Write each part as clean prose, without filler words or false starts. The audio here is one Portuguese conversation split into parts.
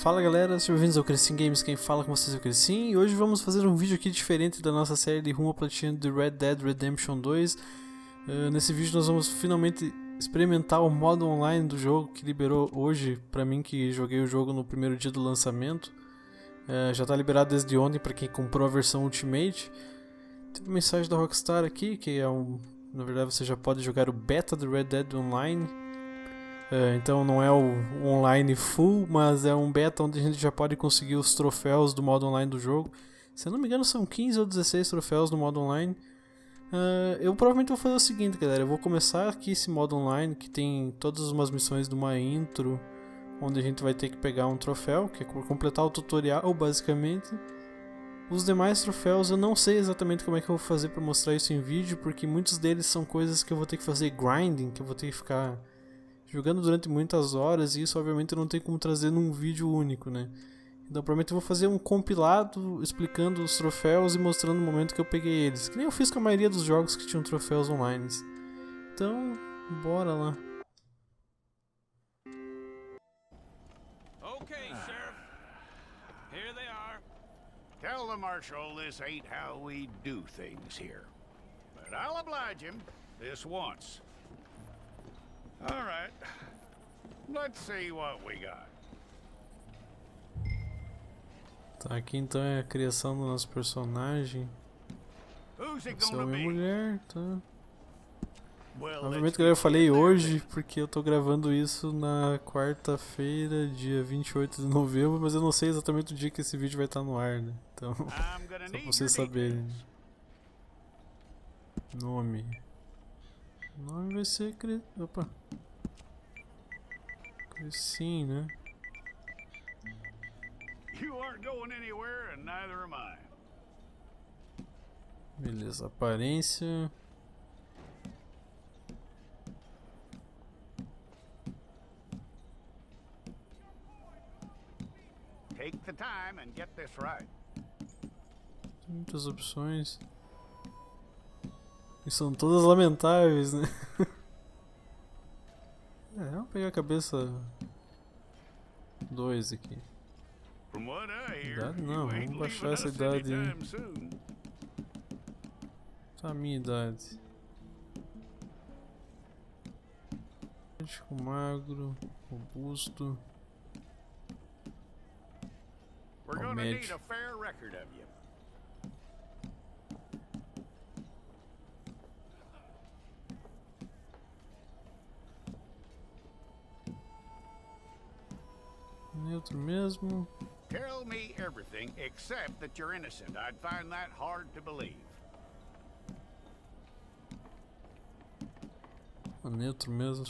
Fala galera, sejam bem-vindos ao Crescim Games, quem fala com vocês é o Crescim e hoje vamos fazer um vídeo aqui diferente da nossa série de rumo ao platina de Red Dead Redemption 2. Nesse vídeo nós vamos finalmente experimentar o modo online do jogo que liberou hoje pra mim que joguei o jogo no primeiro dia do lançamento. Já está liberado desde ontem para quem comprou a versão Ultimate. Teve uma mensagem da Rockstar aqui que na verdade você já pode jogar o beta do Red Dead Online. Então não é o online full, mas é um beta onde a gente já pode conseguir os troféus do modo online do jogo. Se eu não me engano são 15 ou 16 troféus no modo online. Eu provavelmente vou fazer o seguinte, galera, eu vou começar aqui esse modo online que tem todas umas missões de uma intro, onde a gente vai ter que pegar um troféu, que é completar o tutorial basicamente. Os demais troféus eu não sei exatamente como é que eu vou fazer para mostrar isso em vídeo, porque muitos deles são coisas que eu vou ter que fazer grinding, que eu vou ter que ficar jogando durante muitas horas, e isso obviamente não tem como trazer num vídeo único, né? Então provavelmente eu vou fazer um compilado explicando os troféus e mostrando o momento que eu peguei eles, que nem eu fiz com a maioria dos jogos que tinham troféus online. Então, bora lá. Okay, Sheriff. Here they are. Tell the Marshal this ain't how we do things here. But I'll oblige him this once. All right. Let's see what we got. Tá, aqui então é a criação do nosso personagem. Who's it Esse é gonna homem e be? mulher, tá? Well, Obviamente, galera, eu falei hoje porque eu tô gravando isso na quarta-feira, dia 28 de novembro, mas eu não sei exatamente o dia que esse vídeo vai estar no ar, né? Então, I'm gonna só pra need vocês your saberem. details. Nome. O nome vai ser Opa. Crescim, né? You aren't going anywhere and neither am I. Beleza, aparência. Take the time and get this right. Tem muitas opções. E são todas lamentáveis, né? Vamos pegar a cabeça 2 aqui. From what I hear, Idade não, you ain't vamos baixar leaving essa us idade aí. anytime soon. Tá a minha idade. Magro, robusto. We're Oh, gonna Midge. need a fair record of you. Neutro mesmo. Tell me everything except that you're innocent. I'd find that hard to believe. Neutro mesmo.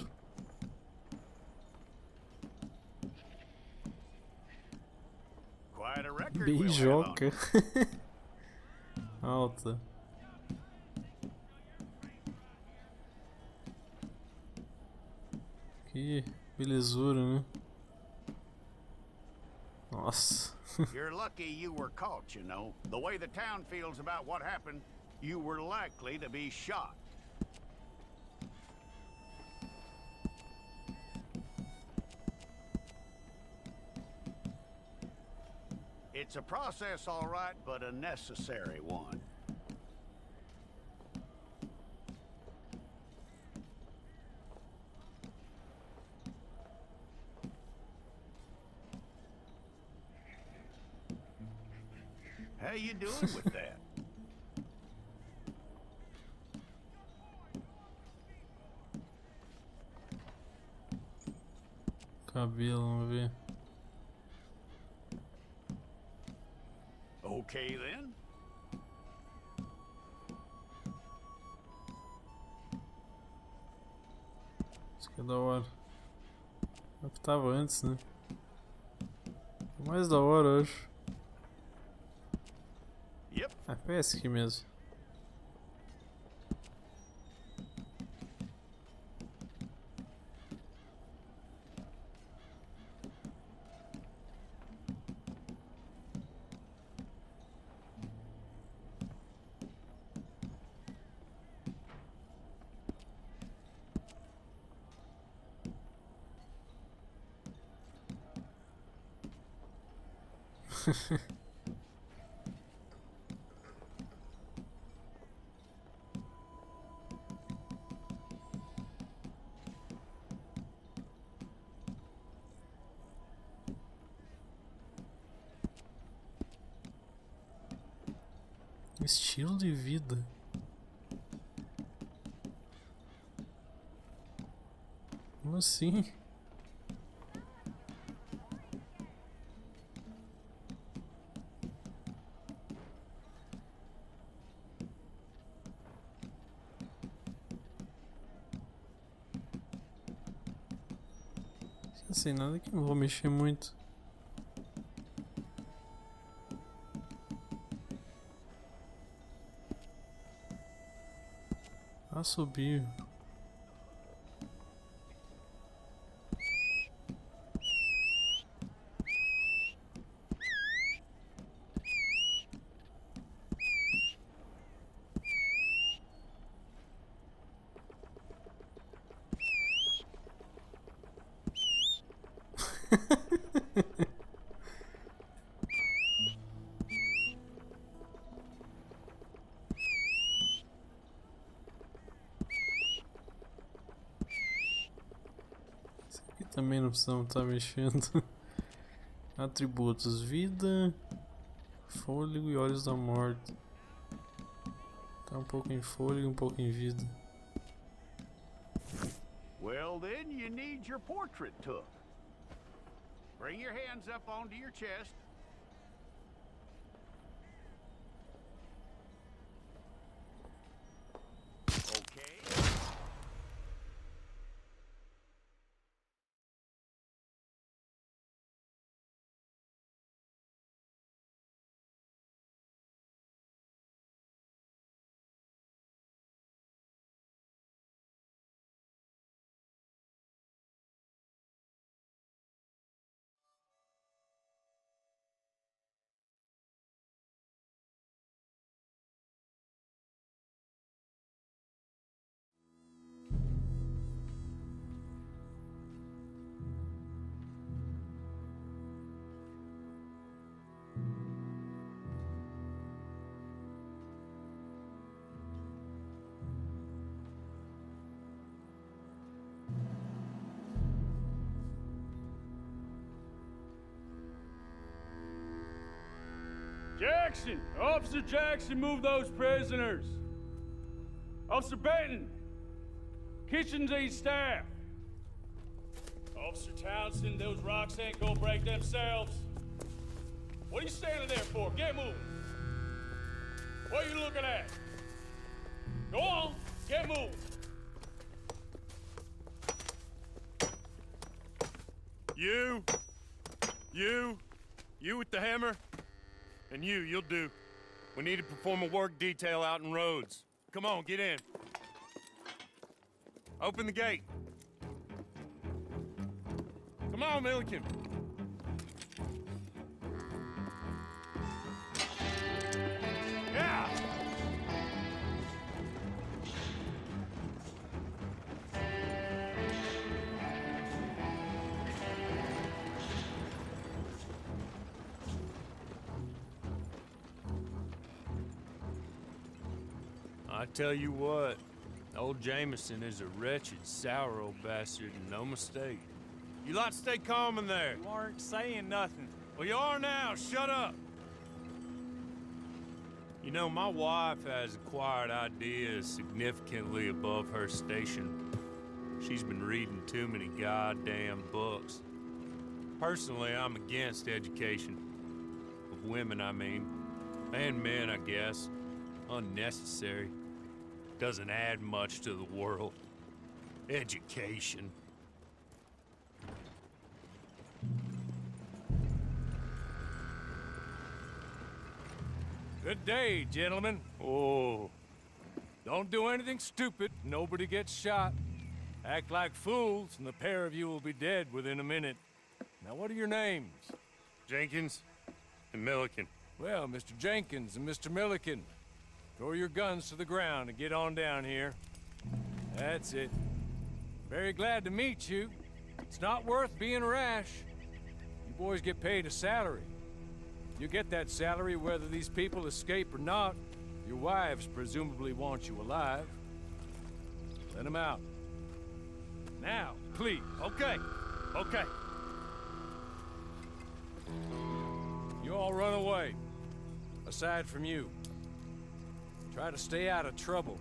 Quite a record we'll have on Beijoca. you. Alta. Que belezura, né? Nossa. You're lucky you were caught, you know. The way the town feels about what happened, you were likely to be shot. It's a process, all right, but a necessary one. How you doing with that? Cabelo, vamos ver. Okay then. Isso que é da hora. É o que tava antes, né? É mais da hora, eu acho. Yep. Pega esse aqui mesmo. Estilo de vida. Como assim? Não sei nada que não vou mexer muito. Subir. Também não precisamos estar mexendo. Atributos: vida, fôlego e olhos da morte. Tá um pouco em fôlego e um pouco em vida. Well, then you need your portrait took. Bring your hands up onto your chest. Okay. Jackson! Officer Jackson, move those prisoners! Officer Benton! Kitchens aid staff! Officer Townsend, those rocks ain't gonna break themselves. What are you standing there for? Get moving! What are you looking at? Go on, get moving! You with the hammer? And you'll do. We need to perform a work detail out in Rhodes. Come on, get in. Open the gate. Come on, Milliken. Yeah! I tell you what, old Jameson is a wretched, sour old bastard, and no mistake. You lot stay calm in there. You aren't saying nothing. Well, you are now. Shut up. You know, my wife has acquired ideas significantly above her station. She's been reading too many goddamn books. Personally, I'm against education. Of women, I mean. And men, I guess. Unnecessary. Doesn't add much to the world. Education. Good day, gentlemen. Oh. Don't do anything stupid. Nobody gets shot. Act like fools, and the pair of you will be dead within a minute. Now, what are your names? Jenkins and Milliken. Well, Mr. Jenkins and Mr. Milliken, throw your guns to the ground and get on down here. That's it. Very glad to meet you. It's not worth being rash. You boys get paid a salary. You get that salary whether these people escape or not. Your wives presumably want you alive. Let them out. Now, please. Okay, okay. You all run away. Aside from you. Try to stay out of trouble.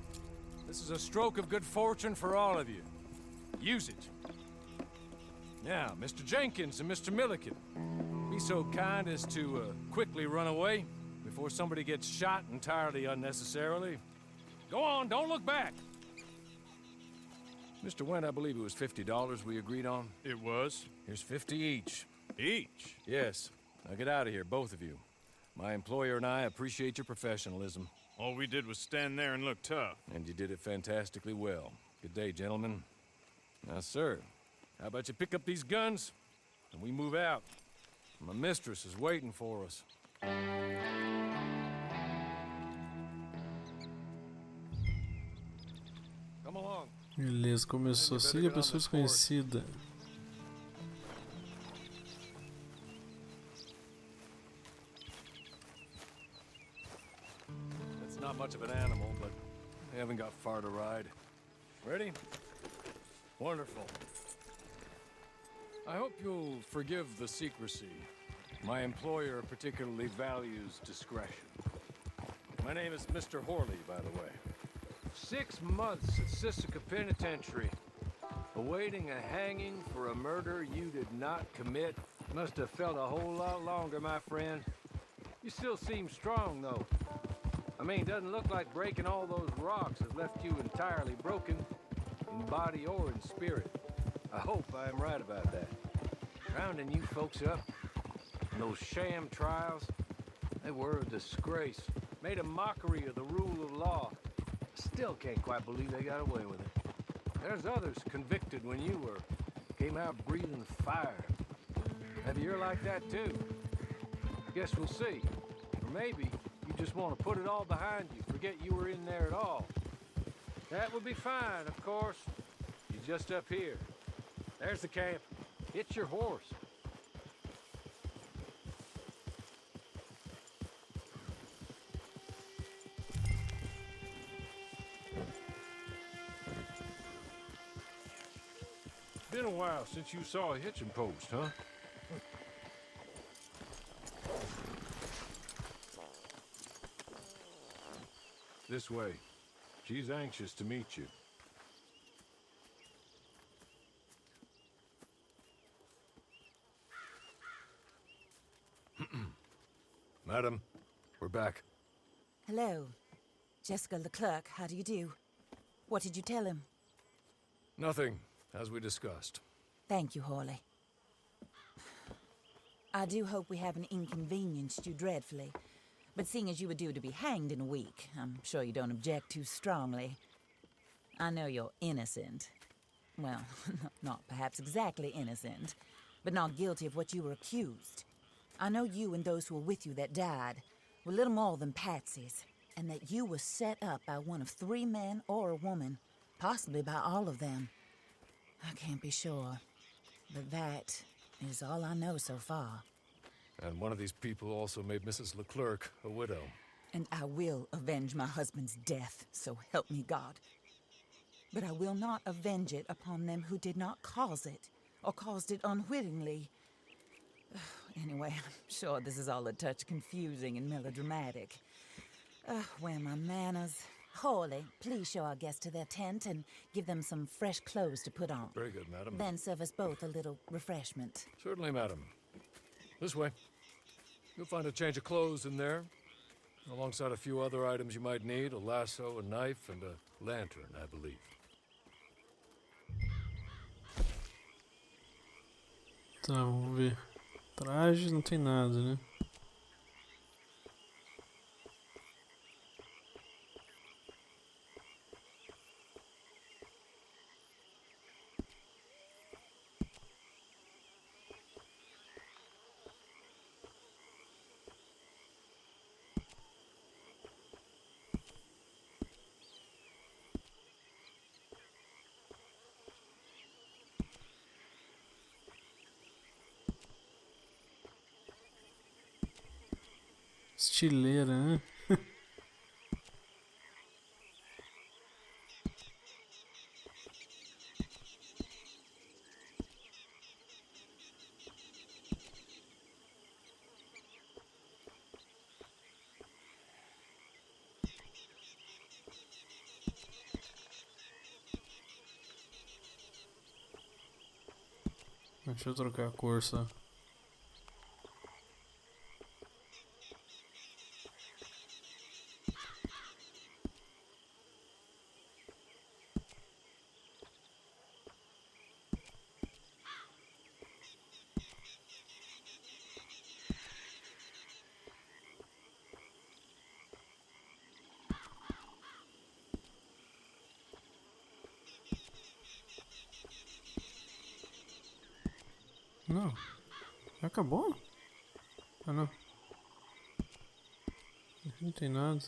This is a stroke of good fortune for all of you. Use it. Now, Mr. Jenkins and Mr. Milliken, be so kind as to quickly run away before somebody gets shot entirely unnecessarily. Go on, don't look back. Mr. Went, I believe it was $50 we agreed on. It was. Here's 50 each. Each? Yes. Now get out of here, both of you. My employer and I appreciate your professionalism. All we did was stand there and look tough. And you did it fantastically well. Good day, gentlemen. Now, sir, how about you pick up these guns and we move out? My mistress is waiting for us. Come along. Beleza, começou. Siga a pessoa desconhecida. It's not much of an animal, but we haven't got far to ride. Ready? Wonderful. I hope you'll forgive the secrecy. My employer particularly values discretion. My name is Mr. Horley, by the way. 6 months at Sisika Penitentiary, awaiting a hanging for a murder you did not commit. Must have felt a whole lot longer, my friend. You still seem strong, though. I mean, doesn't look like breaking all those rocks has left you entirely broken, in body or in spirit. I hope I am right about that. Rounding you folks up, and those sham trials, they were a disgrace. Made a mockery of the rule of law. Still can't quite believe they got away with it. There's others convicted when you were. Came out breathing fire. Maybe you're like that too. Guess we'll see. Or maybe you just want to put it all behind you, forget you were in there at all. That would be fine, of course. You're just up here. There's the camp. It's your horse. Been a while since you saw a hitching post, huh? This way. She's anxious to meet you. Madam, we're back. Hello. Jessica Leclerc, how do you do? What did you tell him? Nothing, as we discussed. Thank you, Horley. I do hope we haven't inconvenienced you dreadfully. But seeing as you were due to be hanged in a week, I'm sure you don't object too strongly. I know you're innocent. Well, not perhaps exactly innocent, but not guilty of what you were accused. I know you and those who were with you that died were little more than patsies, and that you were set up by one of 3 men or a woman, possibly by all of them. I can't be sure, but that is all I know so far. And one of these people also made Mrs. Leclerc a widow. And I will avenge my husband's death, so help me God. But I will not avenge it upon them who did not cause it, or caused it unwittingly. Anyway, I'm sure this is all a touch confusing and melodramatic. Where are my manners? Horley, please show our guests to their tent and give them some fresh clothes to put on. Very good, madam. Then serve us both a little refreshment. Certainly, madam. This way. You'll find a change of clothes in there, alongside a few other items you might need, a lasso, a knife, and a lantern, I believe. Tá, vamos ver. Traje não tem nada, né? Estileira, né? Deixa eu trocar a cor só. Não. Acabou? Ah, não. Não tem nada.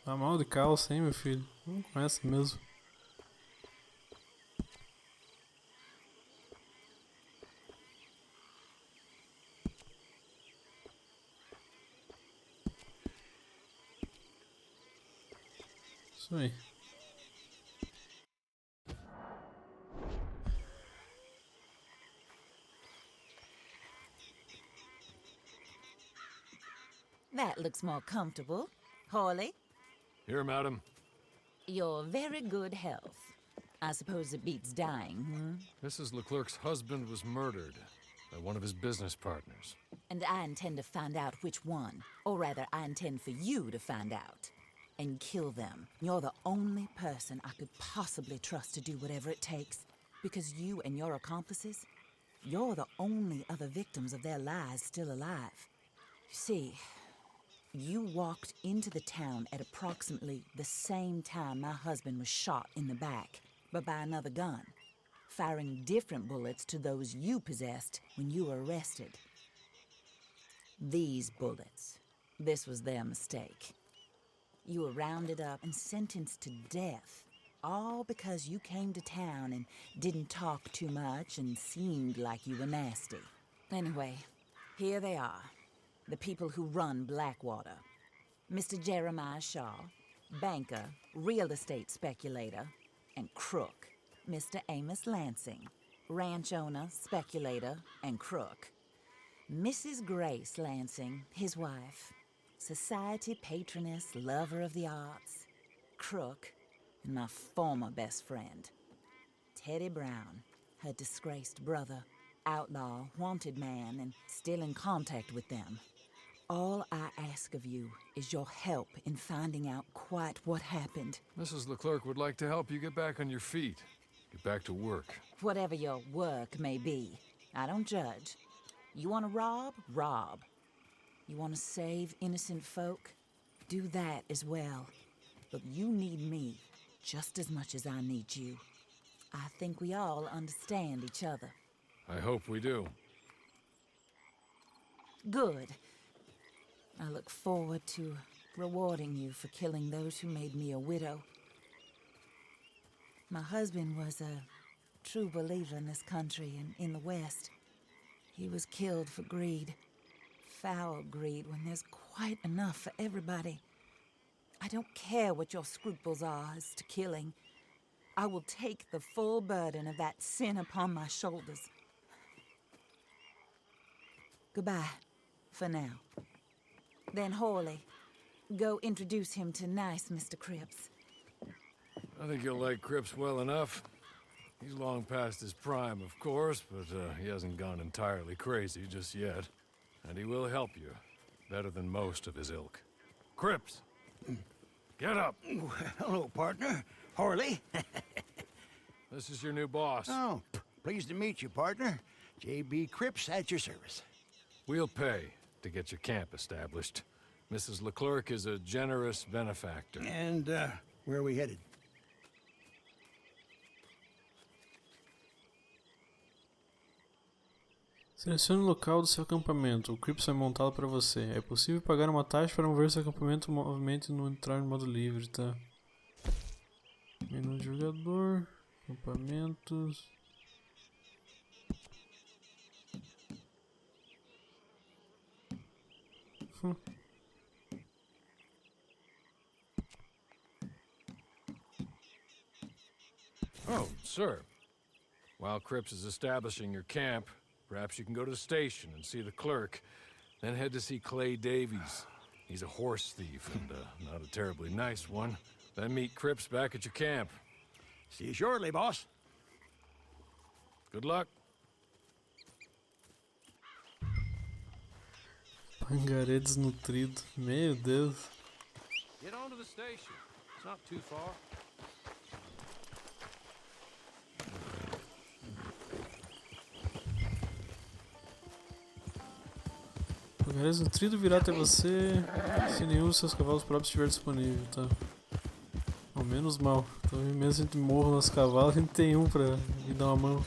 Tá mal de calça, hein, meu filho? Não começa mesmo. Isso aí. That looks more comfortable. Hawley, Here, madam. you're very good health. I suppose it beats dying, Mrs. Leclerc's husband was murdered by one of his business partners. And I intend to find out which one. Or rather, I intend for you to find out. And kill them. You're the only person I could possibly trust to do whatever it takes. Because you and your accomplices, you're the only other victims of their lies still alive. You see, you walked into the town at approximately the same time my husband was shot in the back, but by another gun, firing different bullets to those you possessed when you were arrested. These bullets, this was their mistake. You were rounded up and sentenced to death, all because you came to town and didn't talk too much and seemed like you were nasty. Anyway, here they are. The people who run Blackwater. Mr. Jeremiah Shaw, banker, real estate speculator, and crook. Mr. Amos Lansing, ranch owner, speculator, and crook. Mrs. Grace Lansing, his wife, society patroness, lover of the arts, crook, and my former best friend. Teddy Brown, her disgraced brother, outlaw, wanted man, and still in contact with them. All I ask of you is your help in finding out quite what happened. Mrs. Leclerc would like to help you get back on your feet. Get back to work. Whatever your work may be, I don't judge. You want to rob? Rob. You want to save innocent folk? Do that as well. But you need me just as much as I need you. I think we all understand each other. I hope we do. Good. I look forward to rewarding you for killing those who made me a widow. My husband was a true believer in this country and in the West. He was killed for greed. Foul greed when there's quite enough for everybody. I don't care what your scruples are as to killing. I will take the full burden of that sin upon my shoulders. Goodbye, for now. Then Hawley, go introduce him to nice Mr. Cripps. I think you'll like Cripps well enough. He's long past his prime, of course, but he hasn't gone entirely crazy just yet. And he will help you, better than most of his ilk. Cripps! Get up! Hello, partner. Harley. This is your new boss. Oh, pleased to meet you, partner. J.B. Cripps at your service. We'll pay to get your camp established. Mrs. Leclerc is a generous benefactor. And, where are we headed? Selecione o local do seu acampamento. O Crips vai montá-lo para você. É possível pagar uma taxa para mover seu acampamento movimento e entrar no modo livre, tá? Menu de jogador, acampamentos. Oh, sir. While Cripps is establishing your camp, perhaps you can go to the station and see the clerk. Then head to see Clay Davies. He's a horse thief and not a terribly nice one. Then meet Cripps back at your camp. See you shortly, boss. Good luck. Pangaré desnutrido. Meu Deus. Get on to the station. It's not too far. Pangaré desnutrido virá até você se nenhum dos seus cavalos próprios estiver disponível, tá? Ao menos mal. Então, mesmo se a gente morra nos cavalos, a gente tem um pra me dar uma mão.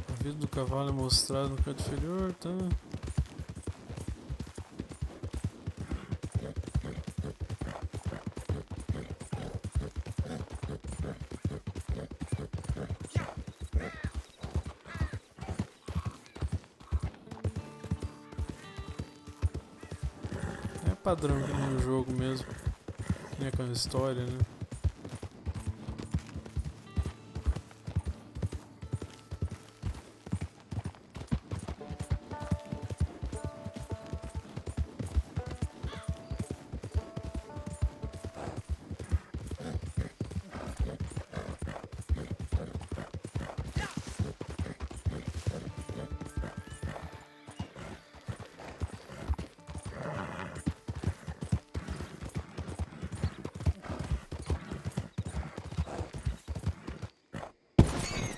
A vida do cavalo é mostrado no canto inferior, tá? É padrão no jogo mesmo. Nem com a história, né?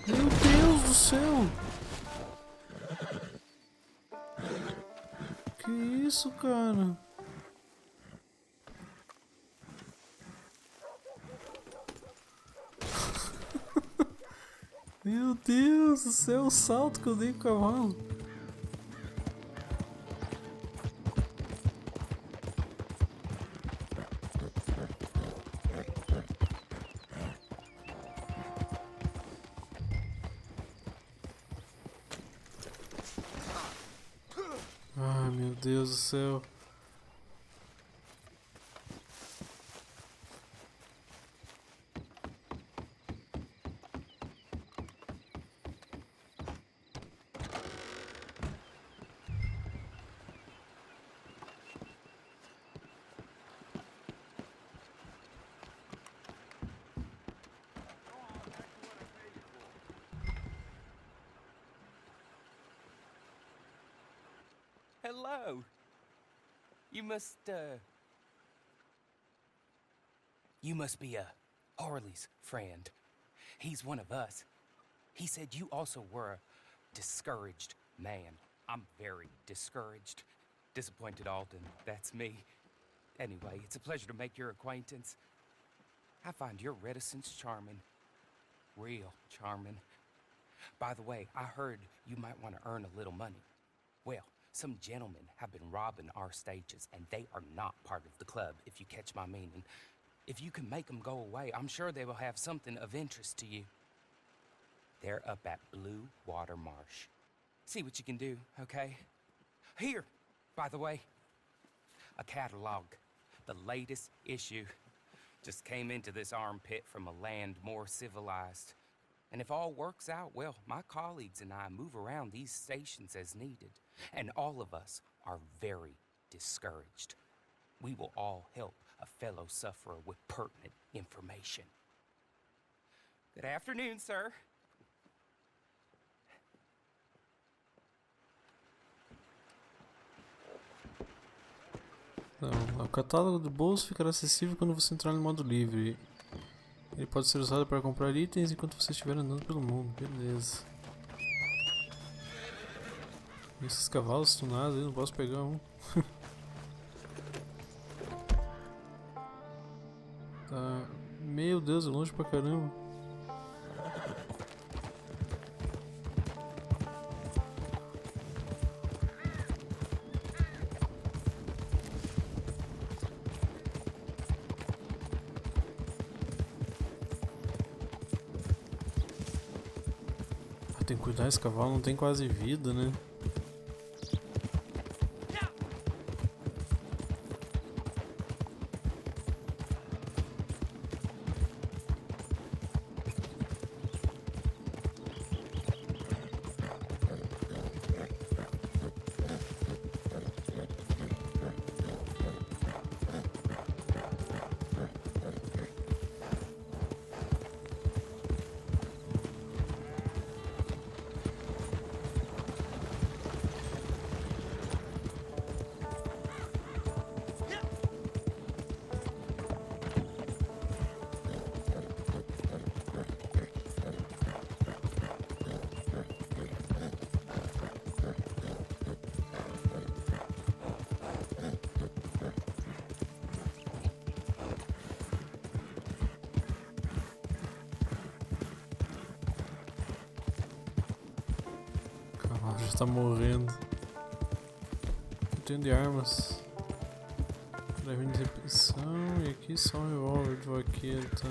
Meu Deus do céu! Que isso, cara? Meu Deus do céu, o salto que eu dei com o cavalo! Ai, meu Deus do céu. Hello. You must be Harley's friend. He's one of us. He said you also were a discouraged man. I'm very discouraged. Disappointed Alden, that's me. Anyway, it's a pleasure to make your acquaintance. I find your reticence charming. Real charming. By the way, I heard you might want to earn a little money. Well, some gentlemen have been robbing our stages, and they are not part of the club, if you catch my meaning. If you can make them go away, I'm sure they will have something of interest to you. They're up at Blue Water Marsh. See what you can do, okay? Here, by the way, a catalog. The latest issue. Just came into this armpit from a land more civilized. And if all works out, well, my colleagues and I move around these stations as needed. And all of us are very discouraged. We will all help a fellow sufferer with pertinent information. Good afternoon, sir. Não, o catálogo do bolso ficará acessível quando você entrar no modo livre. Ele pode ser usado para comprar itens enquanto você estiver andando pelo mundo. Beleza. Esses cavalos tunados aí, não posso pegar um. Tá... Meu Deus, é longe pra caramba. Tem que cuidar, esse cavalo não tem quase vida, né? Já tá morrendo. Eu tenho de armas. Carabina de repetição. E aqui só um revólver de vaqueiro, tá?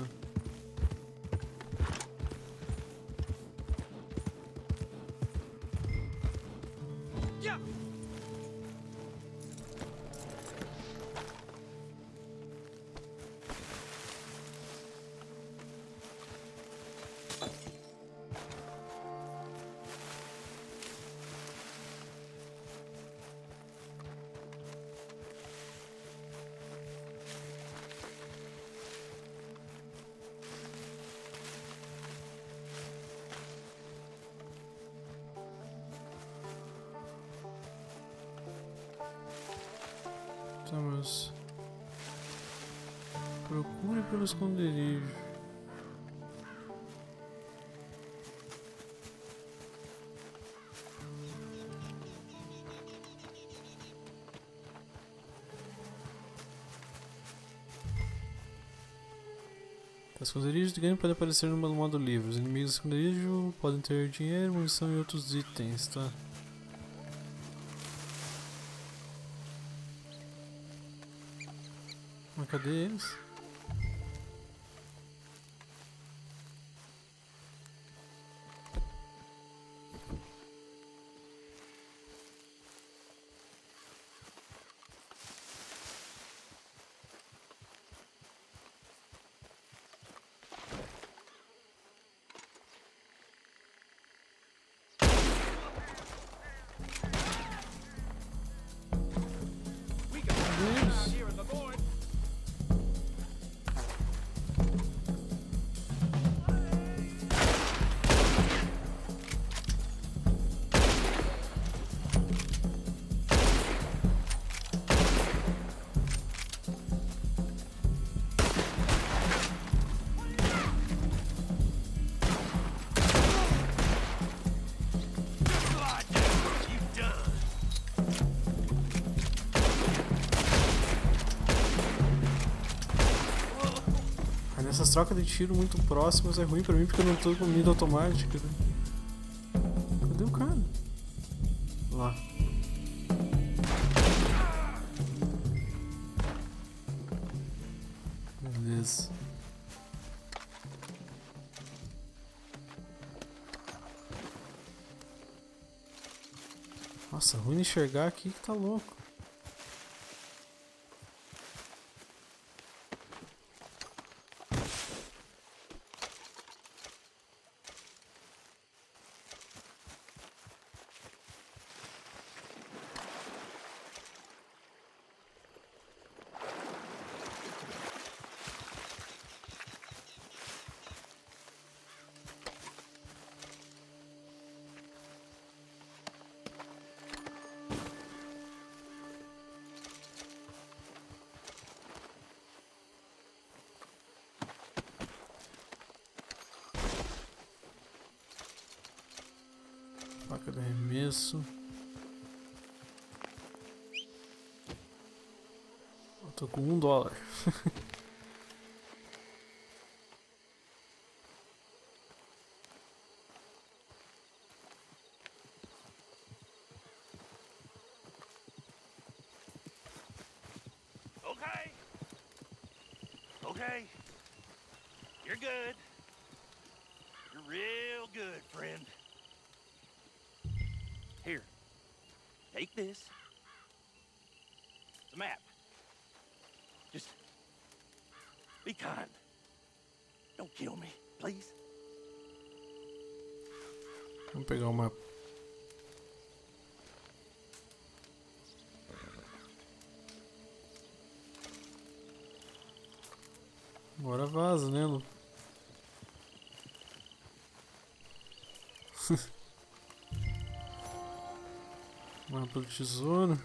Tá, mas... procure pelo esconderijo. Os esconderijos de ganho podem aparecer no modo livre. Os inimigos do esconderijo podem ter dinheiro, munição e outros itens, tá? Mas cadê eles? Essas trocas de tiro muito próximas é ruim pra mim porque eu não tô com mira automática. Né? Cadê o cara? Lá. Beleza. Nossa, ruim de enxergar aqui que tá louco. Faca de arremesso. Eu tô com $1. okay? Okay. You're good. You're real good, friend. Here. Take this. It's a map. Just be kind. Don't kill me, please. Vamos pegar o mapa. Agora vaza, né, Lu? Mapa do tesouro.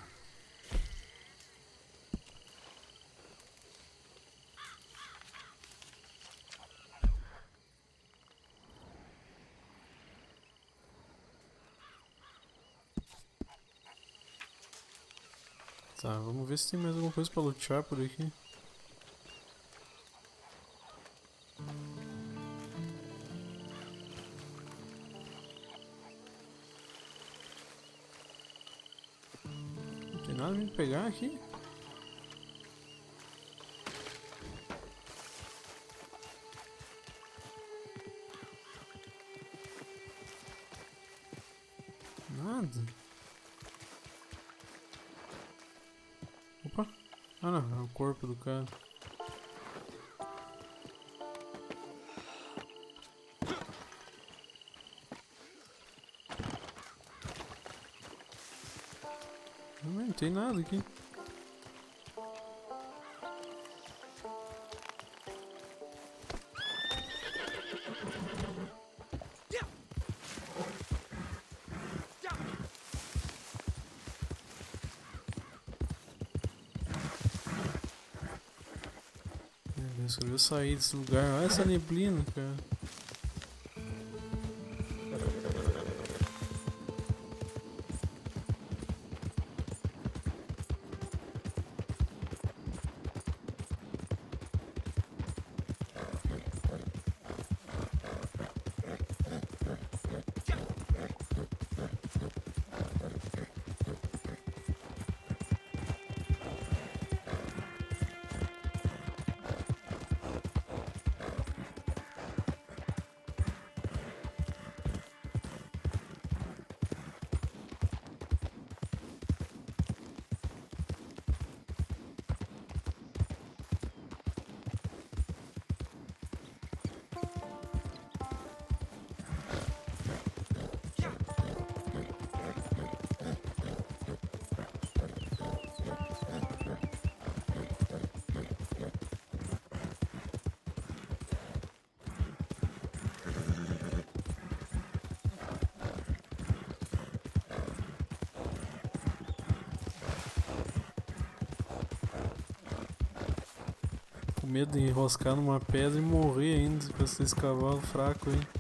Tá, vamos ver se tem mais alguma coisa pra lutear por aqui. Não tem nada pra me pegar aqui. Nada. Opa! Ah não, é o corpo do cara. Não tem nada aqui. Eu sair desse lugar. Olha essa neblina, cara. Com medo de enroscar numa pedra e morrer ainda com esse cavalo fraco aí.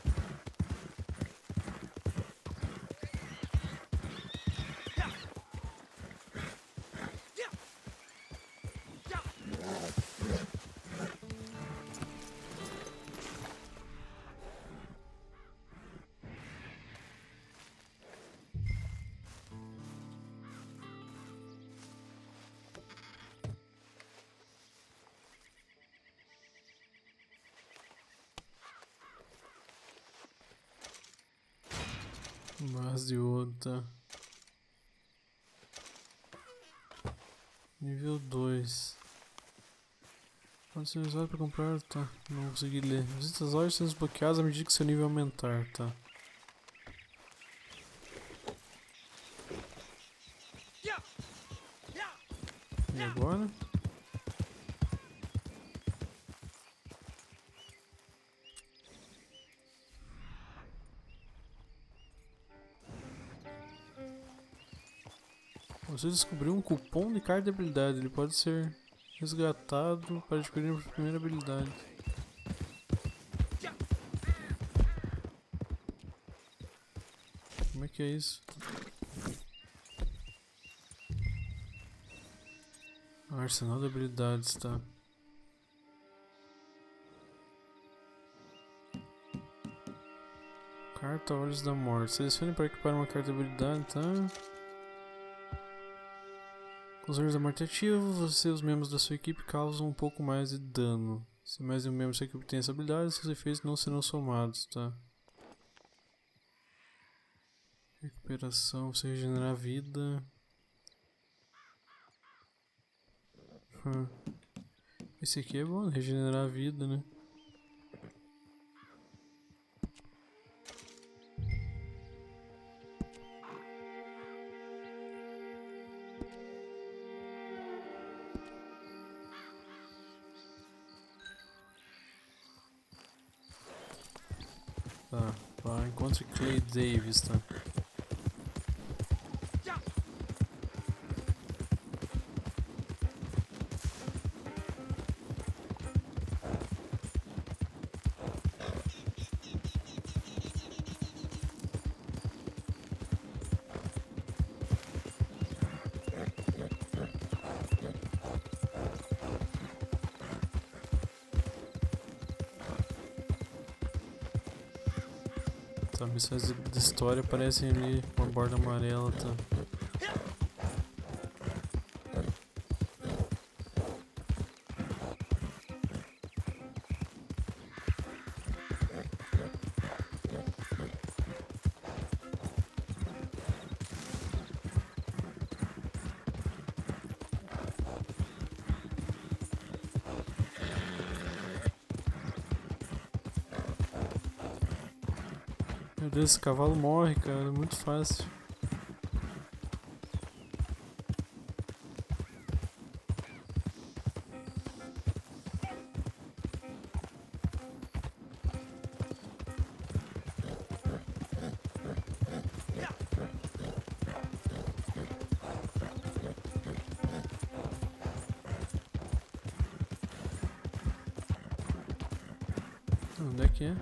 Mas de ouro, tá. Nível 2. Pode ser usado para comprar, tá. Não consegui ler. Visita as lojas sendo desbloqueadas à medida que seu nível aumentar, tá. E agora? Você descobriu um cupom de carta de habilidade. Ele pode ser resgatado para adquirir a primeira habilidade. Como é que é isso? Arsenal de habilidades, tá. Carta Olhos da Morte. Selecione para equipar uma carta de habilidade, tá. Os olhos da morte ativos, você e os membros da sua equipe causam um pouco mais de dano. Se mais de um membro da sua equipe tem essa habilidade, seus efeitos não serão somados, tá? Recuperação, você regenerar a vida. Esse aqui é bom, regenerar a vida, né? Tá, encontre Clay Davis, tá? Tá, missões de história aparecem ali com a borda amarela, tá? Meu Deus, esse cavalo morre, cara, é muito fácil. Onde é que é?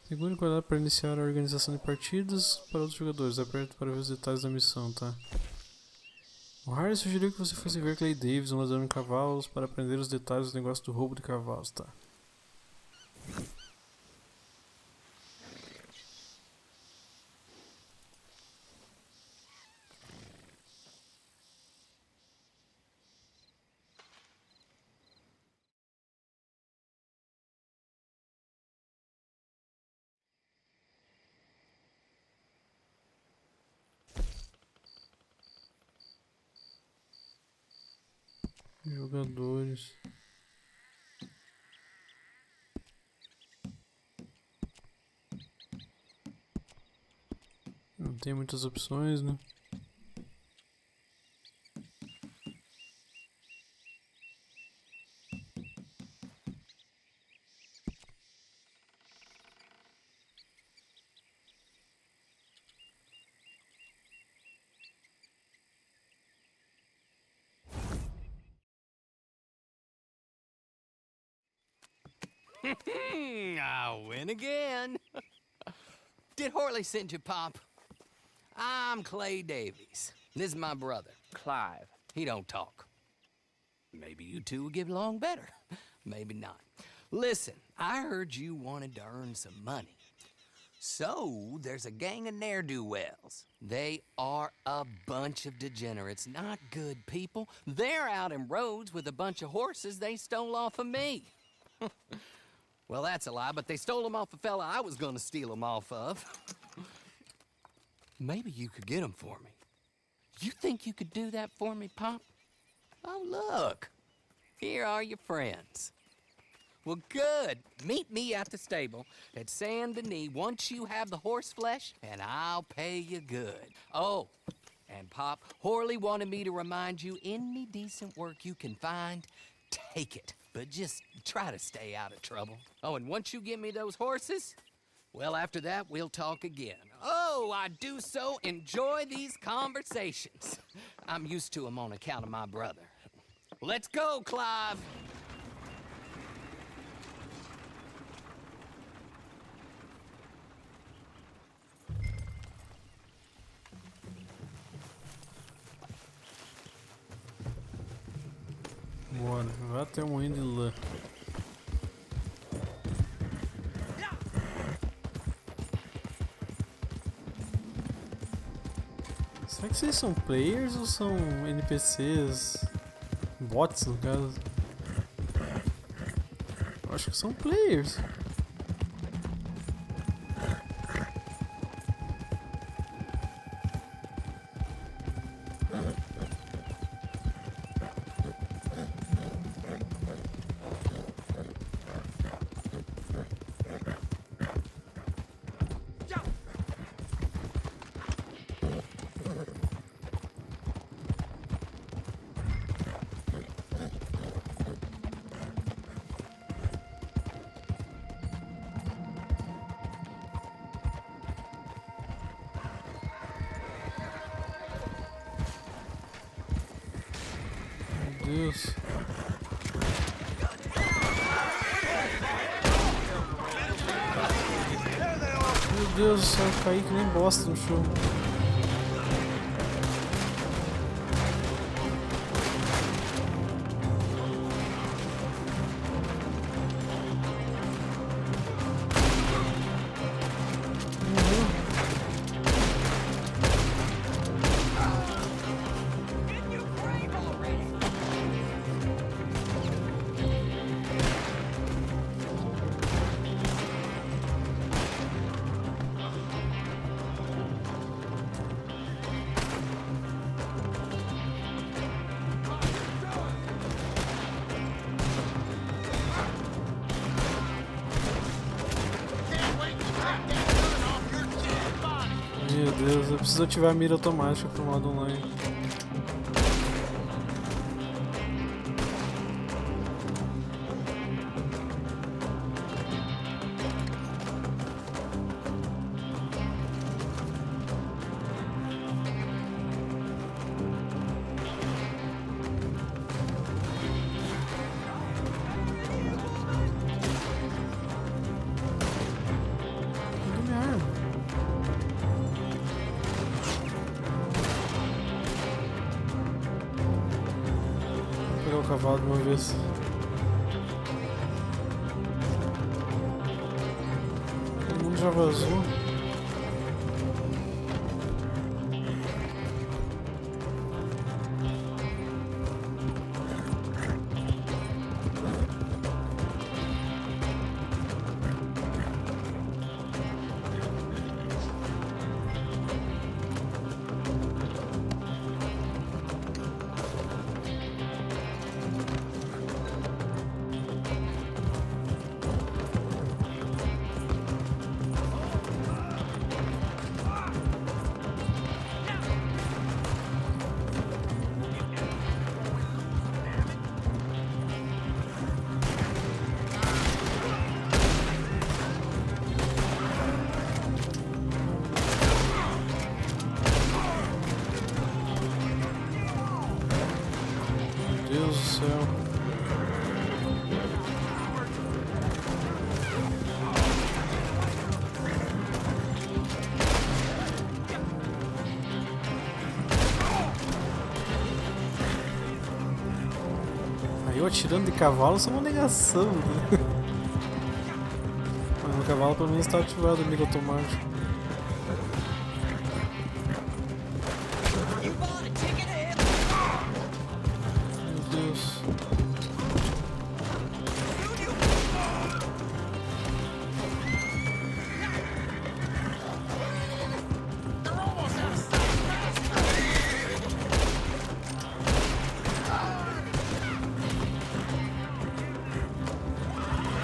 Segure o quadrado para iniciar a organização de partidas para outros jogadores. Aperte para ver os detalhes da missão, tá? O Harry sugeriu que você fosse ver Clay Davis, um ladrão de cavalos, para aprender os detalhes do negócio do roubo de cavalos, tá? Jogadores. Não tem muitas opções, né? I win again. Did Horley send you, Pop? I'm Clay Davies. This is my brother, Clive. He don't talk. Maybe you two will get along better. Maybe not. Listen, I heard you wanted to earn some money. So, there's a gang of ne'er-do-wells. They are a bunch of degenerates, not good people. They're out in roads with a bunch of horses they stole off of me. Well, that's a lie, but they stole them off a fella I was gonna steal them off of. Maybe you could get them for me. You think you could do that for me, Pop? Oh, look. Here are your friends. Well, good. Meet me at the stable at Saint Denis once you have the horse flesh, and I'll pay you good. Oh, and Pop, Horley wanted me to remind you, any decent work you can find, take it. But just try to stay out of trouble. Oh, and once you give me those horses, well, after that, we'll talk again. Oh, I do so enjoy these conversations. I'm used to them on account of my brother. Let's go, Clive. Vá até um moinho de lã. Será que vocês são players ou são NPCs? Bots, no caso? Eu acho que são players. Deus. Meu Deus do céu, eu caí que nem bosta no chão. Meu Deus, eu preciso ativar a mira automática pro modo online. Cadê minha arma? Vou pegar o cavalo de uma vez. Todo mundo já vazou. Meu Deus do céu. Aí eu atirando de cavalo sou uma negação, né? Mas no cavalo pelo menos está ativado o mira automático. Meu Deus.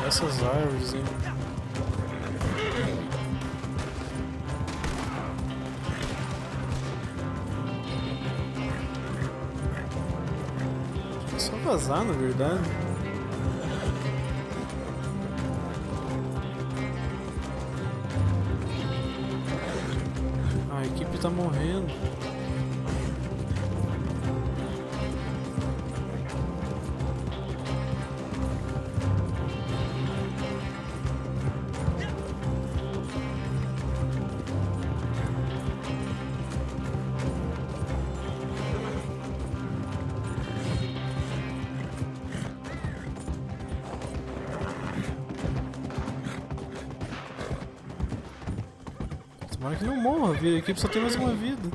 Essas árvores, hein? É só vazar, na verdade. A equipe tá morrendo. Tomara que não morra, a equipe só tem mais uma vida.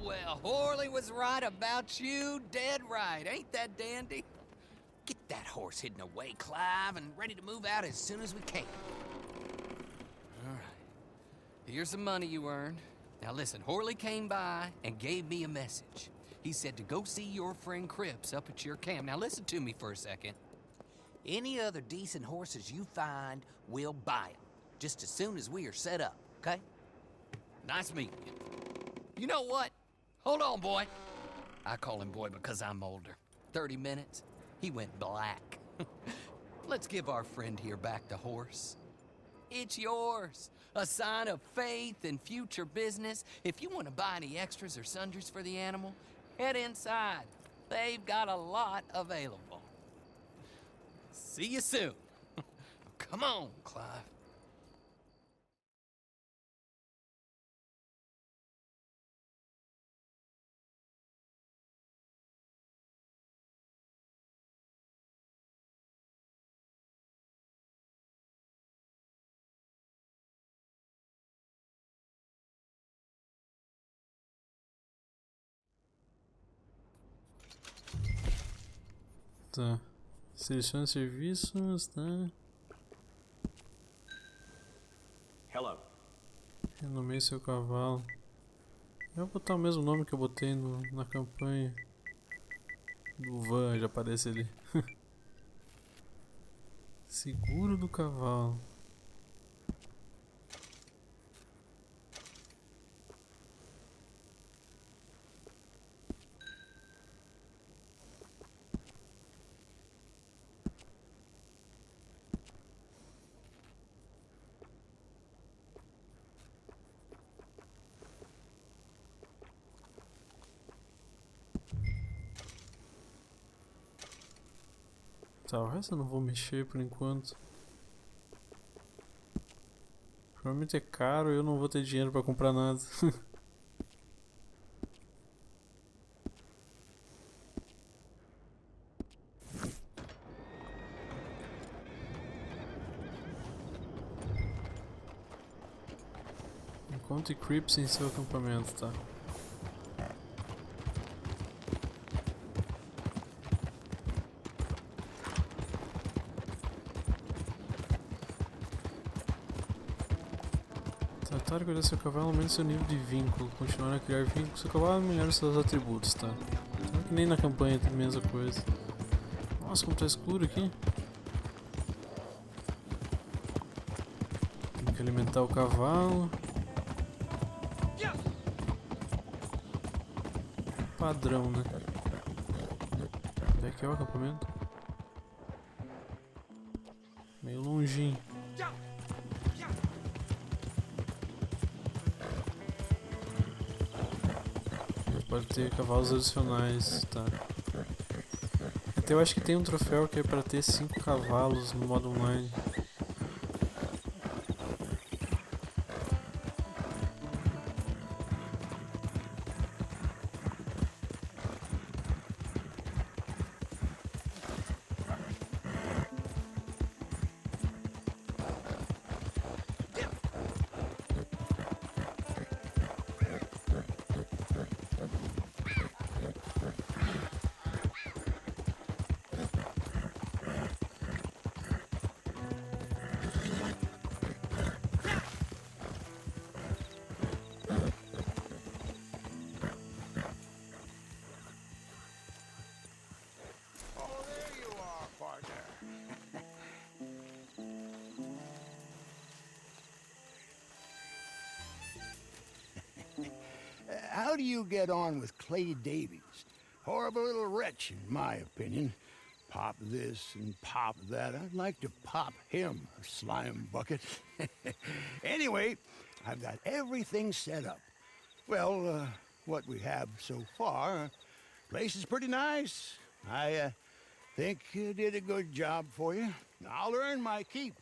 Well, Horley was right about you, dead right. Ain't that dandy? Get that horse hidden away, Clive, and ready to move out as soon as we can. All right. Here's the money you earned. Now listen, Horley came by and gave me a message. He said to go see your friend Cripps up at your camp. Now listen to me for a second. Any other decent horses you find, we'll buy them. Just as soon as we are set up, okay? Nice meeting you. You know what? Hold on, boy. I call him boy because I'm older. 30 minutes, he went black. Let's give our friend here back the horse. It's yours. A sign of faith and future business. If you want to buy any extras or sundries for the animal, head inside. They've got a lot available. See you soon. Come on, Clive. Tá. Selecione serviços, tá? Hello. Renomeie seu cavalo. Eu vou botar o mesmo nome que eu botei na campanha. Do Van, já aparece ali. Seguro do cavalo. Tá, o resto eu não vou mexer por enquanto. Provavelmente é caro e eu não vou ter dinheiro pra comprar nada. Encontre Cripps em seu acampamento, tá? Tratar de cuidar seu cavalo aumenta seu nível de vínculo. Continuar a criar vínculo com seu cavalo melhora seus atributos, tá? Então, que nem na campanha tem a mesma coisa. Nossa, como tá escuro aqui. Tem que alimentar o cavalo. Padrão, né? Onde é que é o acampamento? Meio longinho. Pode ter cavalos adicionais, tá? Até eu acho que tem um troféu que é pra ter 5 cavalos no modo online. How do you get on with Clay Davies? Horrible little wretch, in my opinion. pop this and pop that. I'd like to pop him, a slime bucket. Anyway, I've got everything set up. Well, what we have so far, place is pretty nice. I think you did a good job for you. I'll earn my keep.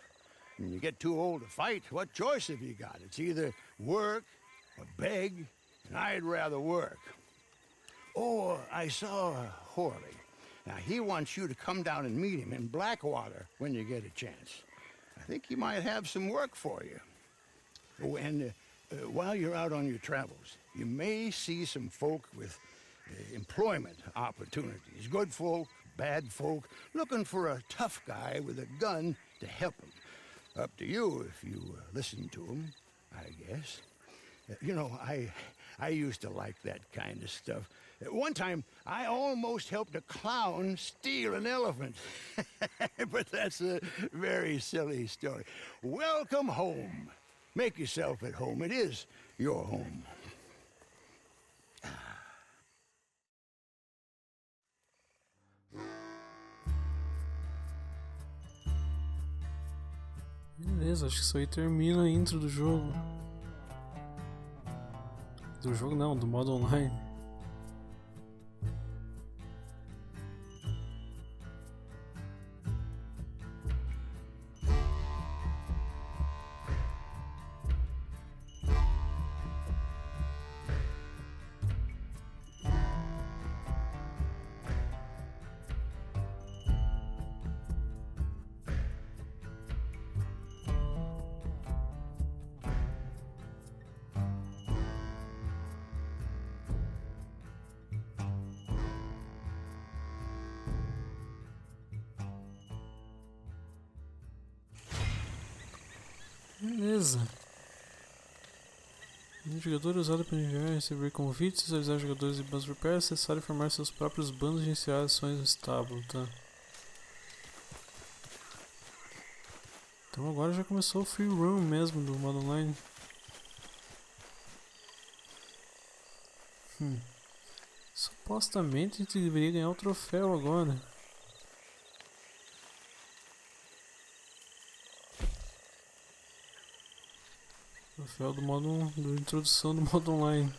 When you get too old to fight, what choice have you got? It's either work or beg, and I'd rather work. Oh, I saw Horley. Now, he wants you to come down and meet him in Blackwater when you get a chance. I think he might have some work for you. Oh, and while you're out on your travels, you may see some folk with employment opportunities. Good folk, bad folk, looking for a tough guy with a gun to help them. Up to you if you listen to them, I guess. You know, I used to like that kind of stuff. One time, I almost helped a clown steal an elephant. But that's a very silly story. Welcome home. Make yourself at home. It is your home. Beleza, acho que isso aí termina a intro do jogo. Do jogo não, do modo online. Beleza. Um jogador usado para enviar e receber convites, realizar jogadores de bandos repair, acessar e formar seus próprios bandos e iniciar ações no estábulo, tá? Então agora já começou o free roam mesmo do modo online. Supostamente a gente deveria ganhar o troféu agora. Troféu do modo da introdução do modo online.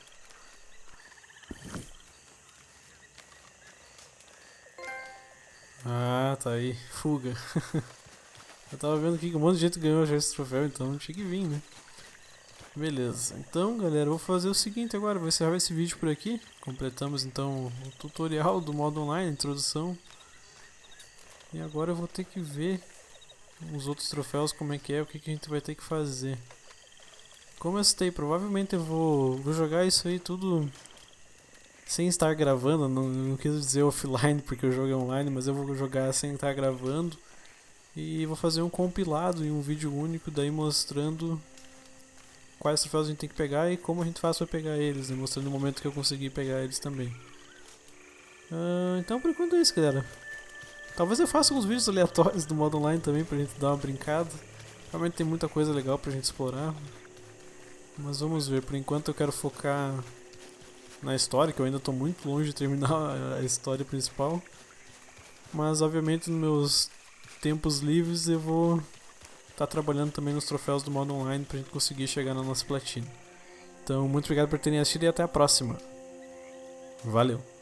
Ah, tá aí, fuga. Eu tava vendo aqui que um monte de gente ganhou já esse troféu, então tinha que vir, né? Beleza, então galera, eu vou fazer o seguinte agora, vou encerrar esse vídeo por aqui. Completamos então o tutorial do modo online, introdução. E agora eu vou ter que ver os outros troféus, como é que é, o que a gente vai ter que fazer. Como eu citei, provavelmente eu vou jogar isso aí tudo sem estar gravando, não quis dizer offline porque o jogo é online, mas eu vou jogar sem estar gravando. E vou fazer um compilado em um vídeo único, daí mostrando quais troféus a gente tem que pegar e como a gente faz para pegar eles, né? Mostrando o momento que eu consegui pegar eles também. Então por enquanto é isso, galera. Talvez eu faça uns vídeos aleatórios do modo online também pra gente dar uma brincada. Realmente tem muita coisa legal pra gente explorar. Mas vamos ver, por enquanto eu quero focar na história, que eu ainda estou muito longe de terminar a história principal. Mas obviamente nos meus tempos livres eu vou estar trabalhando também nos troféus do modo online pra gente conseguir chegar na nossa platina. Então muito obrigado por terem assistido e até a próxima. Valeu!